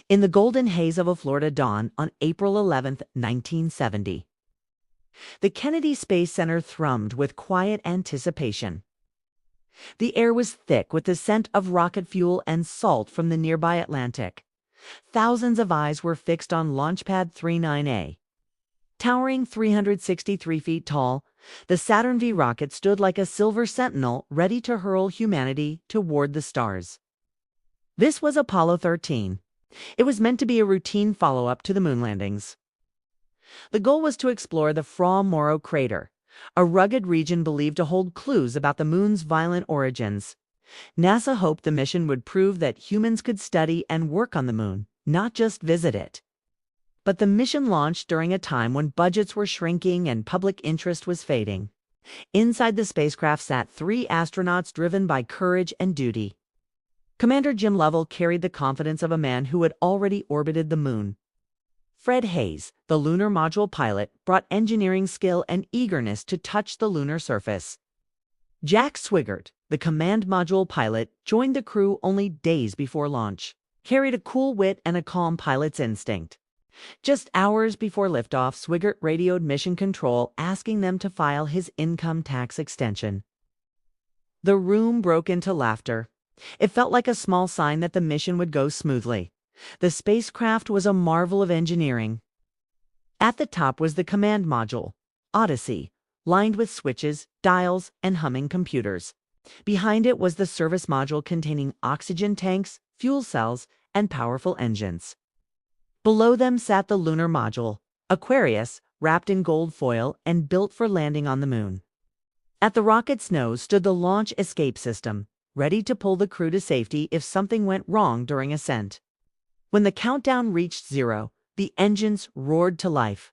in the golden haze of a Florida dawn on April 11, 1970. The Kennedy Space Center thrummed with quiet anticipation. The air was thick with the scent of rocket fuel and salt from the nearby Atlantic. Thousands of eyes were fixed on Launchpad 39A. Towering 363 feet tall, the Saturn V rocket stood like a silver sentinel ready to hurl humanity toward the stars. This was Apollo 13. It was meant to be a routine follow-up to the moon landings. The goal was to explore the Fra Mauro crater, a rugged region believed to hold clues about the moon's violent origins. NASA hoped the mission would prove that humans could study and work on the moon, not just visit it. But the mission launched during a time when budgets were shrinking and public interest was fading. Inside the spacecraft sat 3 astronauts driven by courage and duty. Commander Jim Lovell carried the confidence of a man who had already orbited the moon. Fred Haise, the lunar module pilot, brought engineering skill and eagerness to touch the lunar surface. Jack Swigert, the command module pilot, joined the crew only days before launch, carried a cool wit and a calm pilot's instinct. Just hours before liftoff, Swigert radioed Mission Control asking them to file his income tax extension. The room broke into laughter. It felt like a small sign that the mission would go smoothly. The spacecraft was a marvel of engineering. At the top was the command module, Odyssey, lined with switches, dials, and humming computers. Behind it was the service module containing oxygen tanks, fuel cells, and powerful engines. Below them sat the lunar module, Aquarius, wrapped in gold foil and built for landing on the moon. At the rocket's nose stood the launch escape system, ready to pull the crew to safety if something went wrong during ascent. When the countdown reached 0, the engines roared to life.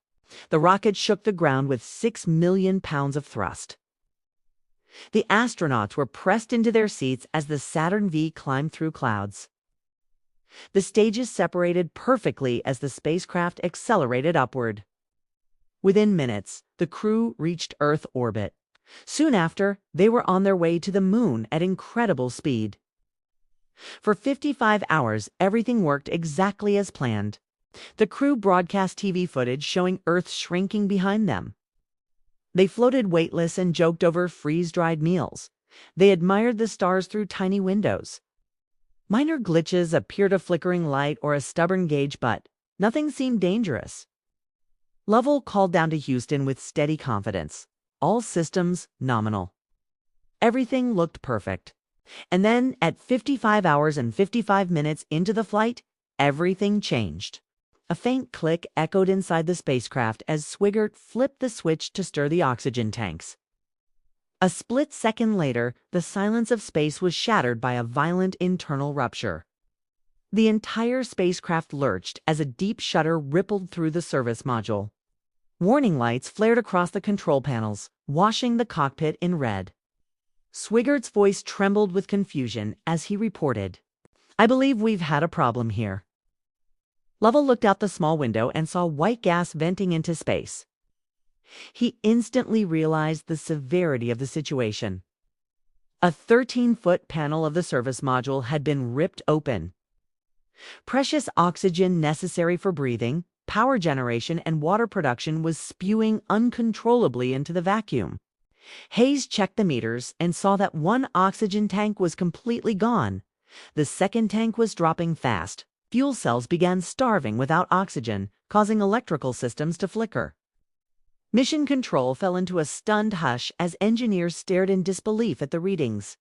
The rocket shook the ground with 6 million pounds of thrust. The astronauts were pressed into their seats as the Saturn V climbed through clouds. The stages separated perfectly as the spacecraft accelerated upward. Within minutes, the crew reached Earth orbit. Soon after, they were on their way to the moon at incredible speed. For 55 hours, everything worked exactly as planned. The crew broadcast TV footage showing Earth shrinking behind them. They floated weightless and joked over freeze-dried meals. They admired the stars through tiny windows. Minor glitches, a peered a flickering light, or a stubborn gauge, but nothing seemed dangerous. Lovell called down to Houston with steady confidence. All systems nominal. Everything looked perfect. And then, at 55 hours and 55 minutes into the flight, everything changed. A faint click echoed inside the spacecraft as Swigert flipped the switch to stir the oxygen tanks. A split second later, the silence of space was shattered by a violent internal rupture. The entire spacecraft lurched as a deep shudder rippled through the service module. Warning lights flared across the control panels, washing the cockpit in red. Swigert's voice trembled with confusion as he reported, "I believe we've had a problem here." Lovell looked out the small window and saw white gas venting into space. He instantly realized the severity of the situation. A 13-foot panel of the service module had been ripped open. Precious oxygen necessary for breathing, power generation, and water production was spewing uncontrollably into the vacuum. Haise checked the meters and saw that one oxygen tank was completely gone. The second tank was dropping fast. Fuel cells began starving without oxygen, causing electrical systems to flicker. Mission Control fell into a stunned hush as engineers stared in disbelief at the readings.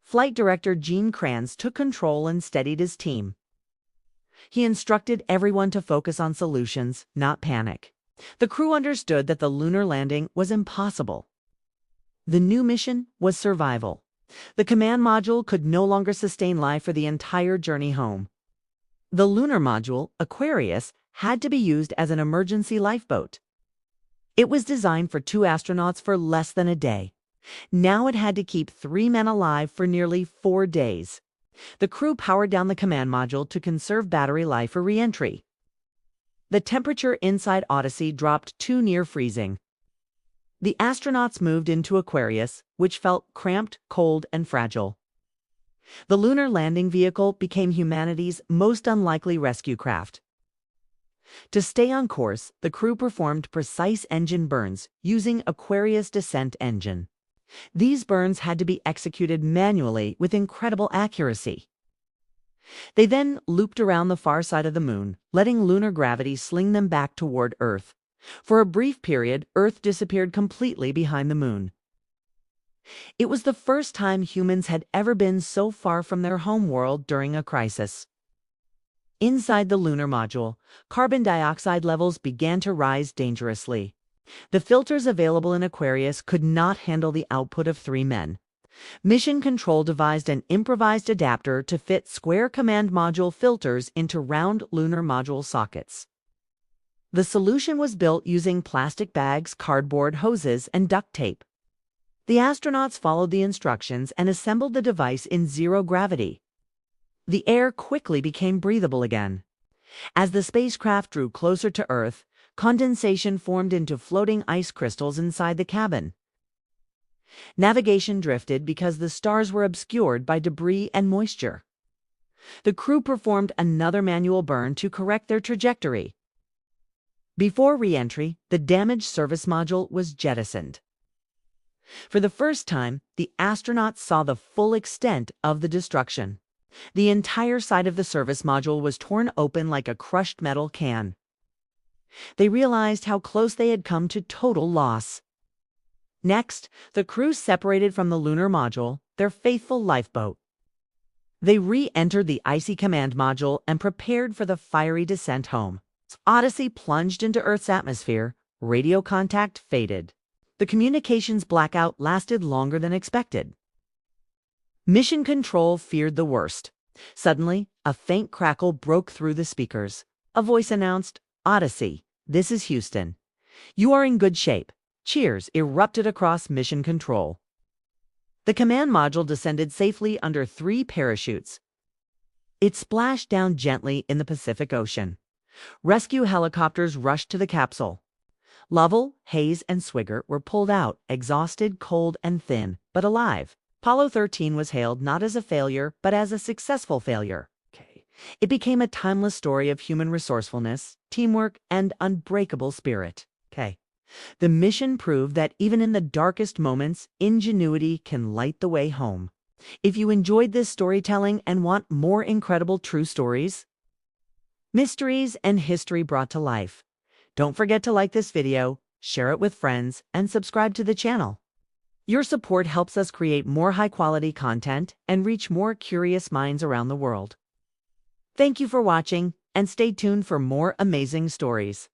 Flight Director Gene Kranz took control and steadied his team. He instructed everyone to focus on solutions, not panic. The crew understood that the lunar landing was impossible. The new mission was survival. The command module could no longer sustain life for the entire journey home. The lunar module, Aquarius, had to be used as an emergency lifeboat. It was designed for 2 astronauts for less than a day. Now it had to keep 3 men alive for nearly 4 days. The crew powered down the command module to conserve battery life for re-entry. The temperature inside Odyssey dropped too near freezing. The astronauts moved into Aquarius, which felt cramped, cold, and fragile. The lunar landing vehicle became humanity's most unlikely rescue craft. To stay on course, the crew performed precise engine burns using Aquarius descent engine. These burns had to be executed manually with incredible accuracy. They then looped around the far side of the moon, letting lunar gravity sling them back toward Earth. For a brief period, Earth disappeared completely behind the moon. It was the first time humans had ever been so far from their home world during a crisis. Inside the lunar module, carbon dioxide levels began to rise dangerously. The filters available in Aquarius could not handle the output of 3 men. Mission Control devised an improvised adapter to fit square command module filters into round lunar module sockets. The solution was built using plastic bags, cardboard, hoses, and duct tape. The astronauts followed the instructions and assembled the device in zero gravity. The air quickly became breathable again. As the spacecraft drew closer to Earth, condensation formed into floating ice crystals inside the cabin. Navigation drifted because the stars were obscured by debris and moisture. The crew performed another manual burn to correct their trajectory. Before re-entry, the damaged service module was jettisoned. For the first time, the astronauts saw the full extent of the destruction. The entire side of the service module was torn open like a crushed metal can. They realized how close they had come to total loss. Next, the crew separated from the lunar module, their faithful lifeboat. They re-entered the icy command module and prepared for the fiery descent home. Odyssey plunged into Earth's atmosphere. Radio contact faded. The communications blackout lasted longer than expected. Mission Control feared the worst. Suddenly, a faint crackle broke through the speakers. A voice announced, "Odyssey, this is Houston. You are in good shape." Cheers erupted across Mission Control. The command module descended safely under 3 parachutes. It splashed down gently in the Pacific Ocean. Rescue helicopters rushed to the capsule. Lovell, Haise, and Swigert were pulled out, exhausted, cold, and thin, but alive. Apollo 13 was hailed not as a failure, but as a successful failure. It became a timeless story of human resourcefulness, teamwork, and unbreakable spirit. The mission proved that even in the darkest moments, ingenuity can light the way home. If you enjoyed this storytelling and want more incredible true stories, mysteries and history brought to life, don't forget to like this video, share it with friends, and subscribe to the channel. Your support helps us create more high-quality content and reach more curious minds around the world. Thank you for watching, and stay tuned for more amazing stories.